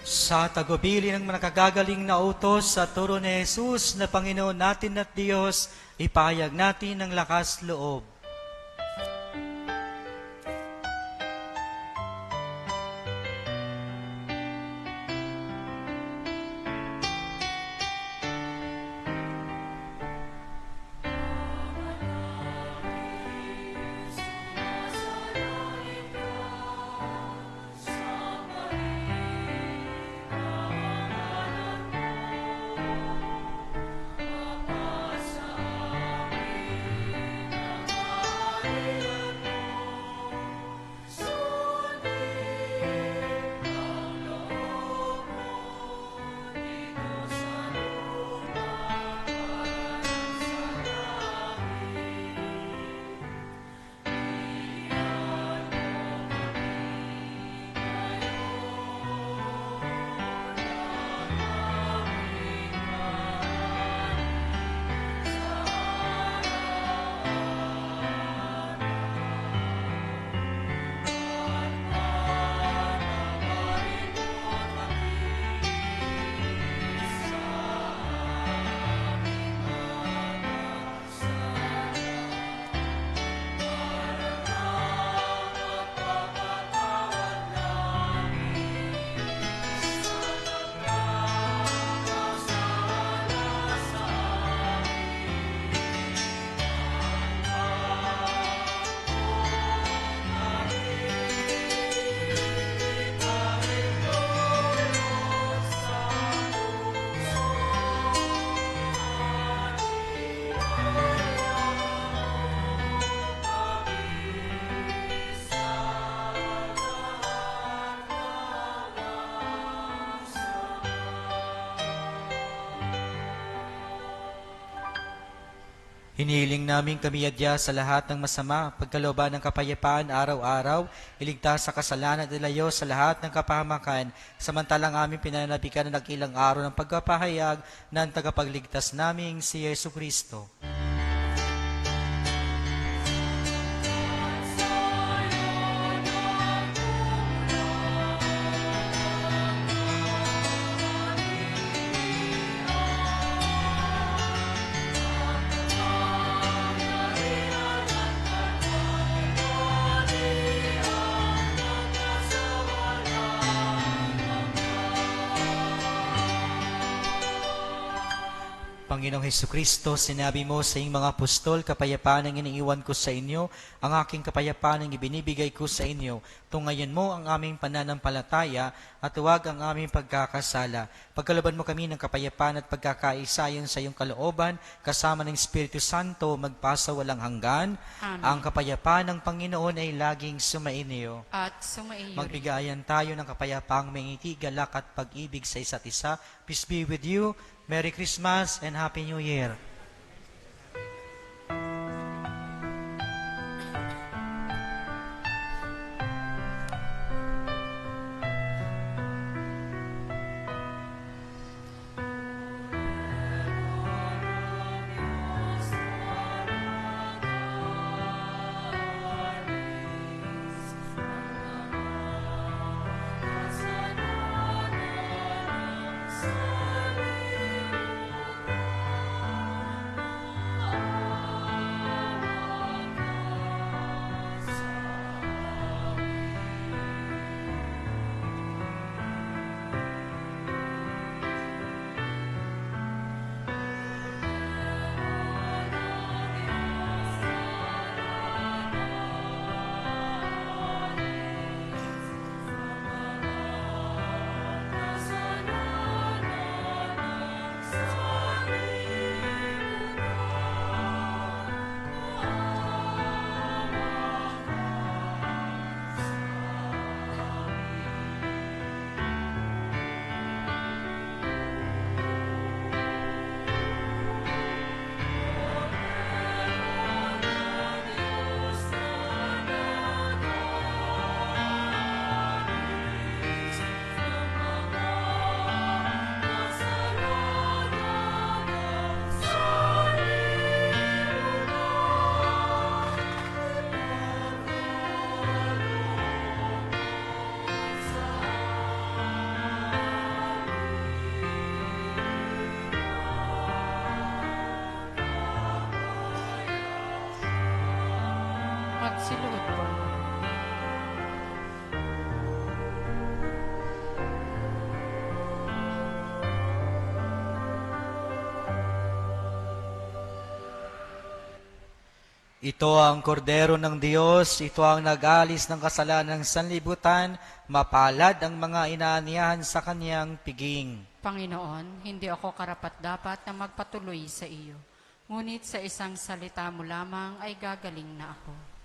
Sa tagubili ng nakagagaling na utos sa turo ni Jesus na Panginoon natin at Diyos, ipahayag natin ang lakas loob. Hinihiling namin kami adya sa lahat ng masama, pagkalooban ng kapayapaan araw-araw, iligtas sa kasalanan at ilayo sa lahat ng kapahamakan, samantalang aming pinanabikan ng nakilang araw ng pagpapahayag ng tagapagligtas naming si Yesu Kristo. Panginoong Hesukristo, sinabi mo sa iyong mga apostol, kapayapaan ang iniiwan ko sa inyo, ang aking kapayapaan ang ibinibigay ko sa inyo. Tungayan mo ang aming pananampalataya at huwag ang aming pagkakasala. Pagkalooban mo kami ng kapayapaan at pagkakaisayon sa iyong kalooban, kasama ng Espiritu Santo, magpasa walang hanggan. Amen. Ang kapayapaan ng Panginoon ay laging sumainyo. At sumaiyo rin. Magbigayan tayo ng kapayapaang may ngiti, galak at pag-ibig sa isa't isa. Peace be with you. Merry Christmas and Happy New Year. Siluhod po. Ito ang kordero ng Diyos, ito ang nag-alis ng kasalanan ng sanlibutan, mapalad ang mga inaaniyahan sa kanyang piging. Panginoon, hindi ako karapat-dapat na magpatuloy sa iyo. Ngunit sa isang salita mo lamang ay gagaling na ako.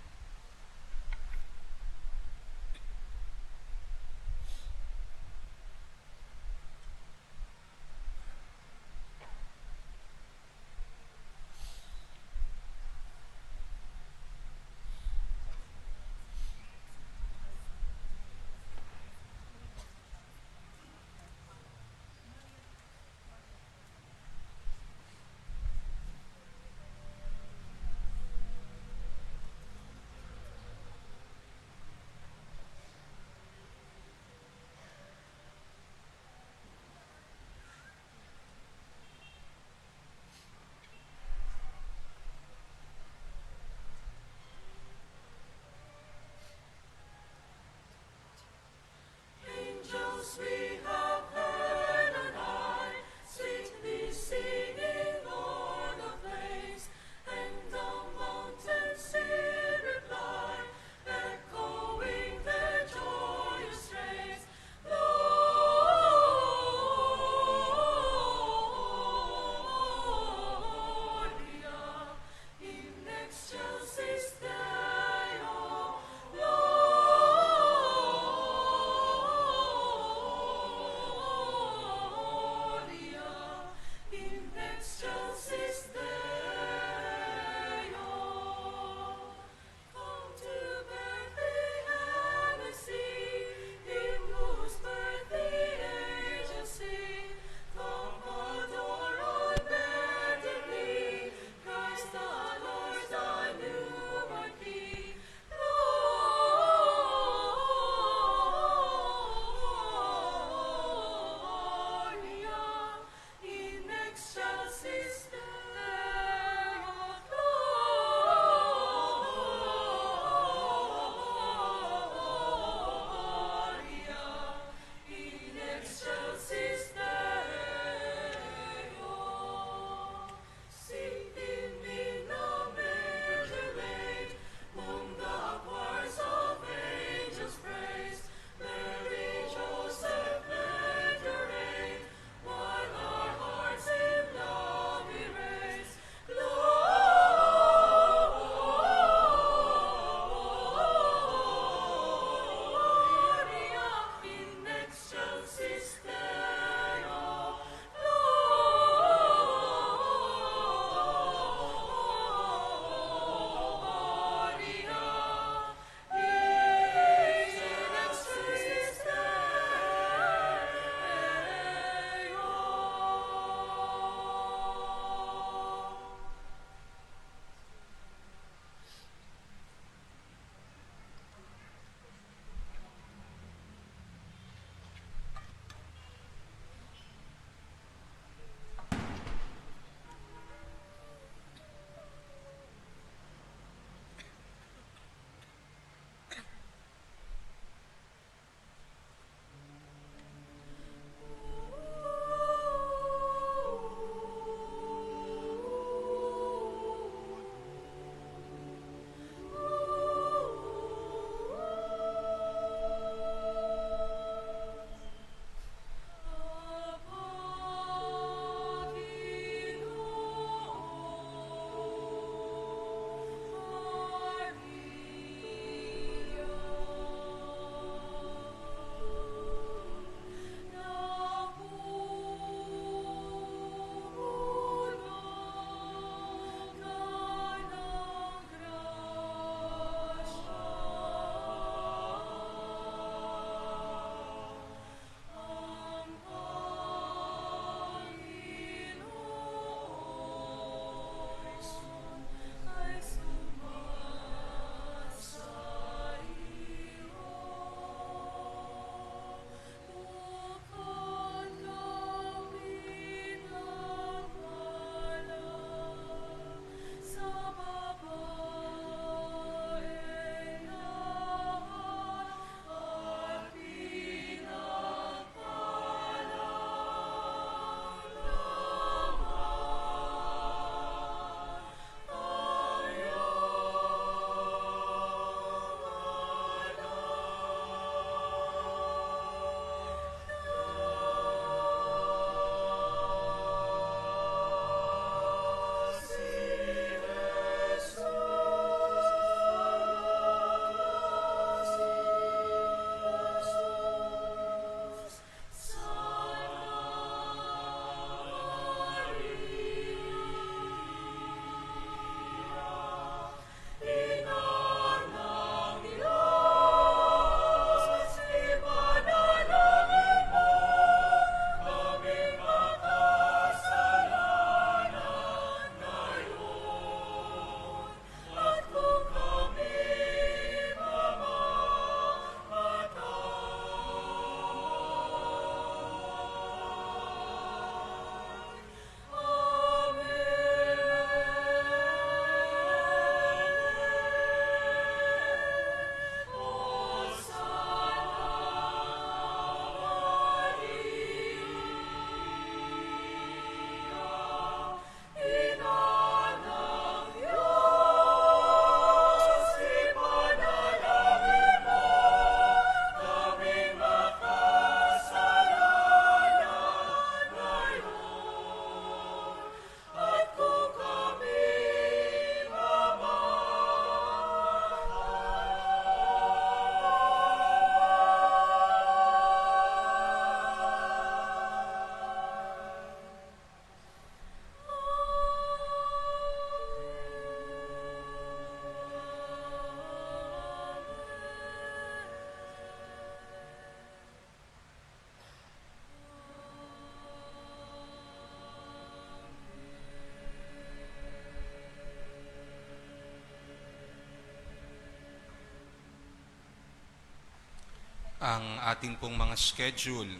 ang ating pong mga schedule.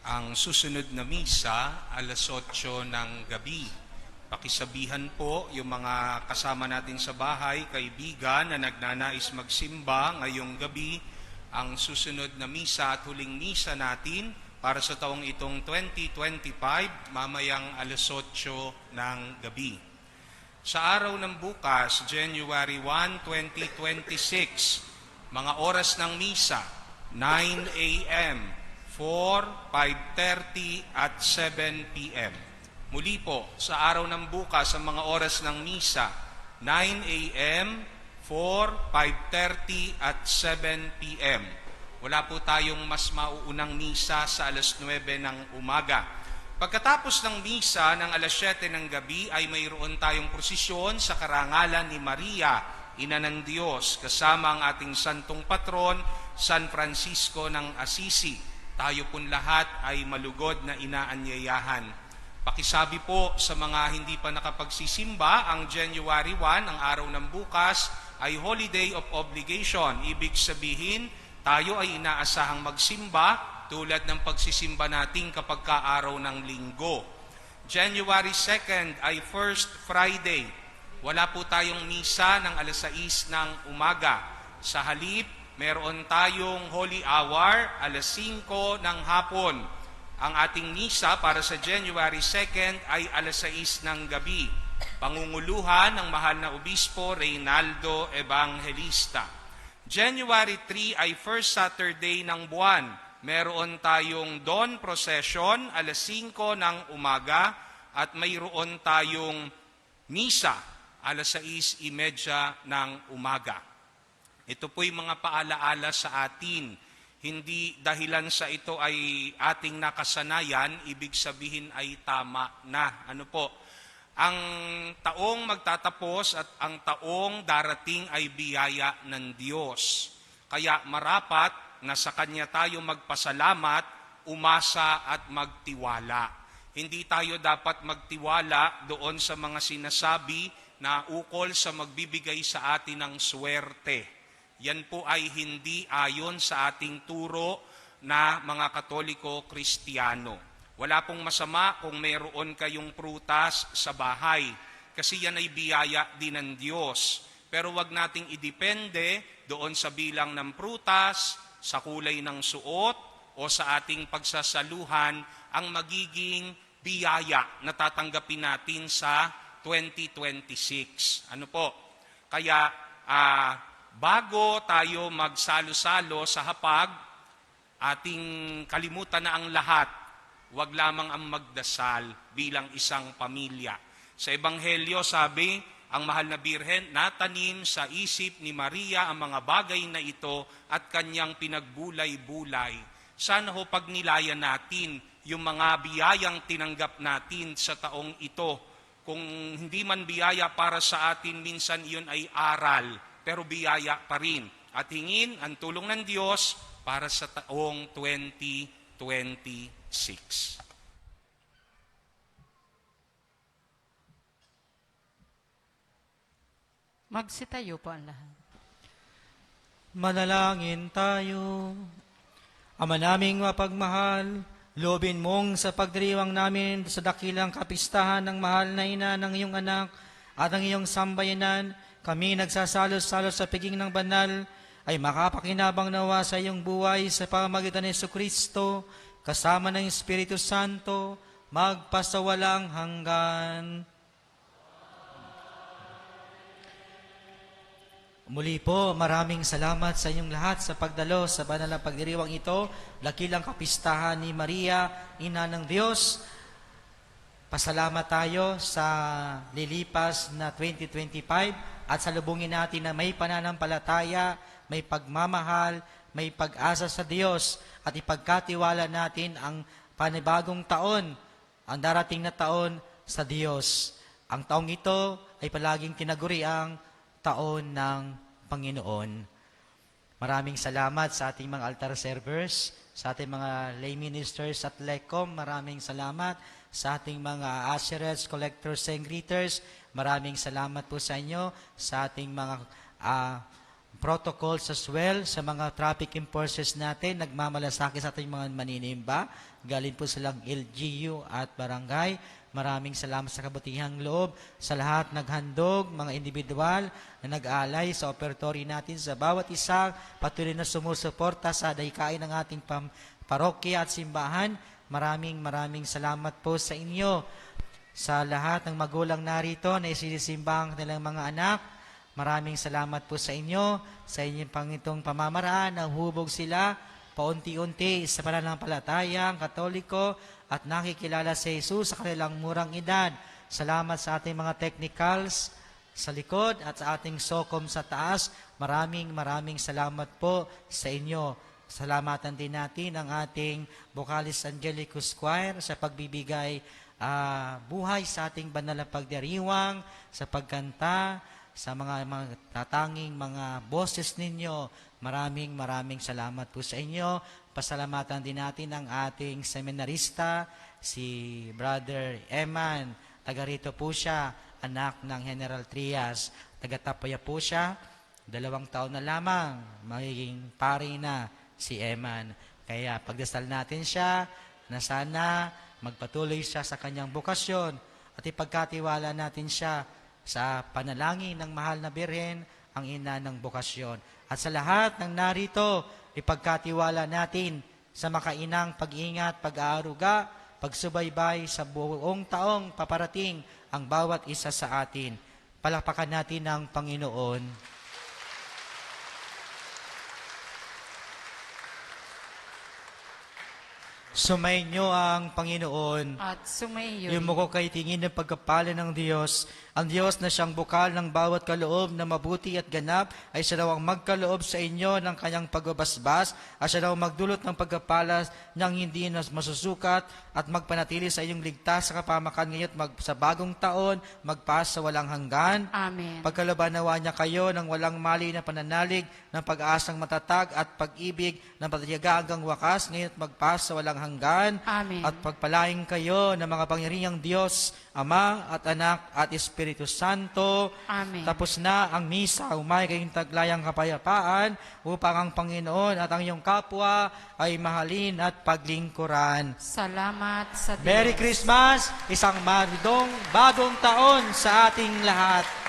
Ang susunod na misa, alas 8 ng gabi. Pakisabihan po yung mga kasama natin sa bahay, kaibigan na nagnanais magsimba ngayong gabi, ang susunod na misa at huling misa natin para sa taong itong 2025, mamayang alas 8 ng gabi. Sa araw ng bukas, January 1, 2026, mga oras ng misa, 9 a.m., 4, 5:30 at 7 p.m. Muli po, sa araw ng bukas, sa mga oras ng misa, 9 a.m., 4, 5:30 at 7 p.m. Wala po tayong mas mauunang misa sa alas 9 ng umaga. Pagkatapos ng misa ng alas 7 ng gabi ay mayroon tayong prosesyon sa karangalan ni Maria, Ina ng Diyos, kasama ang ating santong patron, San Francisco ng Assisi. Tayo pong lahat ay malugod na inaanyayahan. Pakisabi po sa mga hindi pa nakapagsisimba, ang January 1, ang araw ng bukas, ay holiday of obligation. Ibig sabihin, tayo ay inaasahang magsimba tulad ng pagsisimba natin kapag kaaraw ng linggo. January 2 ay First Friday. Wala po tayong misa ng alas 6 ng umaga. Sa halip, meron tayong Holy Hour, alas 5 ng hapon. Ang ating misa para sa January 2 ay alas 6 ng gabi. Pangunguluhan ng mahal na Obispo Reynaldo Evangelista. January 3 ay First Saturday ng buwan. Meron tayong dawn procession, alas 5 ng umaga, at mayroon tayong misa, alas 6:30 ng umaga. Ito po'y mga paalaala sa atin. Hindi dahilan sa ito ay ating nakasanayan, ibig sabihin ay tama na. Ano po? Ang taong magtatapos at ang taong darating ay biyaya ng Diyos. Kaya marapat na sa Kanya tayo magpasalamat, umasa at magtiwala. Hindi tayo dapat magtiwala doon sa mga sinasabi na ukol sa magbibigay sa atin ng swerte. Yan po ay hindi ayon sa ating turo na mga Katoliko-Kristiyano. Wala pong masama kung mayroon kayong prutas sa bahay, kasi yan ay biyaya din ng Diyos. Pero wag nating idepende doon sa bilang ng prutas, sa kulay ng suot, o sa ating pagsasaluhan ang magiging biyaya na tatanggapin natin sa 2026. Ano po? Kaya bago tayo magsalo-salo sa hapag, ating kalimutan na ang lahat. Huwag lamang ang magdasal bilang isang pamilya. Sa Ebanghelyo sabi, ang mahal na Birhen, natanim sa isip ni Maria ang mga bagay na ito at kanyang pinagbulay-bulay. Sana ho pagnilayan natin yung mga biyayang tinanggap natin sa taong ito. Kung hindi man biyaya para sa atin, minsan iyon ay aral, pero biyaya pa rin. At hingin ang tulong ng Diyos para sa taong 2026. Magsitayo po ang lahat. Manalangin tayo. Ama naming mapagmahal, loobin mong sa pagdiriwang namin sa dakilang kapistahan ng mahal na ina ng iyong anak at ng iyong sambayanan, kami nagsasalo-salo sa piging ng banal, ay makapakinabang nawa sa iyong buhay sa pamamagitan ni Jesucristo, kasama ng Espiritu Santo, magpasawalang hanggan. Muli po, maraming salamat sa inyong lahat sa pagdalo sa banal na pagdiriwang ito, dakilang kapistahan ni Maria, Ina ng Diyos. Pasalamat tayo sa lilipas na 2025 at salubungin natin na may pananampalataya, may pagmamahal, may pag-asa sa Diyos at ipagkatiwala natin ang panibagong taon, ang darating na taon sa Diyos. Ang taong ito ay palaging tinaguriang taon ng Panginoon. Maraming salamat sa ating mga altar servers, sa ating mga lay ministers at LECOM. Maraming salamat sa ating mga usherets, collectors, and greeters. Maraming salamat po sa inyo, sa ating mga protocols as well sa mga traffic enforcers natin, nagmamalasakit sa ating mga maninimba. Galing po silang LGU at barangay. Maraming salamat sa kabutihang loob sa lahat naghandog, mga individual na nag-aalay sa operatory natin sa bawat isa, patuloy na sumusuporta sa daykain ng ating parokya at simbahan. Maraming salamat po sa inyo. Sa lahat ng magulang narito na isinisimba ang kanilang mga anak, maraming salamat po sa inyo, sa inyong pangitong pamamaraan na hubog sila paunti-unti sa pananampalatayang Katoliko at nakikilala si Jesus sa kanilang murang edad. Salamat sa ating mga technicals sa likod at sa ating SOCOM sa taas. Maraming salamat po sa inyo. Salamatan din natin ang ating Vocalis Angelicus Choir sa pagbibigay buhay sa ating banal na pagdiriwang, sa pagkanta, sa mga tatanging mga boses ninyo. Maraming salamat po sa inyo. Pasalamatan din natin ang ating seminarista, si Brother Eman. Taga rito po siya, anak ng General Trias. Taga Tapaya po siya. 2 taon na lamang, magiging pari na si Eman. Kaya pagdasal natin siya na sana magpatuloy siya sa kanyang bukasyon at ipagkatiwala natin siya sa panalangin ng mahal na Birhen, ang ina ng bukasyon. At sa lahat ng narito, ipagkatiwala natin sa makainang pag-ingat, pag-aaruga, pagsubaybay sa buong taong paparating ang bawat isa sa atin. Palakpakan natin ang Panginoon. Sumainyo ang Panginoon. At sumaiyo. Yung mo ko kay tingin ng pagkapala ng Diyos. Ang Diyos na siyang bukal ng bawat kaloob na mabuti at ganap ay siya daw ang magkaloob sa inyo ng kanyang pagbabasbas at siya daw magdulot ng pagkapala ng hindi masusukat at magpanatili sa inyong ligtas sa kapamakan ngayon sa bagong taon, magpas sa walang hanggan. Amen. Pagkalaban nawa niya kayo ng walang mali na pananalig, ng pag-asang matatag at pag-ibig ng patyaga hanggang wakas, ngayon at magpas sa walang hanggan. Amen. At pagpalaing kayo ng mga pangyarihang Diyos, Ama at Anak at Espiritu Santo. Amen. Tapos na ang misa, umay kayong taglayang kapayapaan upang ang Panginoon at ang iyong kapwa ay mahalin at paglingkuran. Salamat sa Diyos. Merry Christmas! Isang maridong bagong taon sa ating lahat.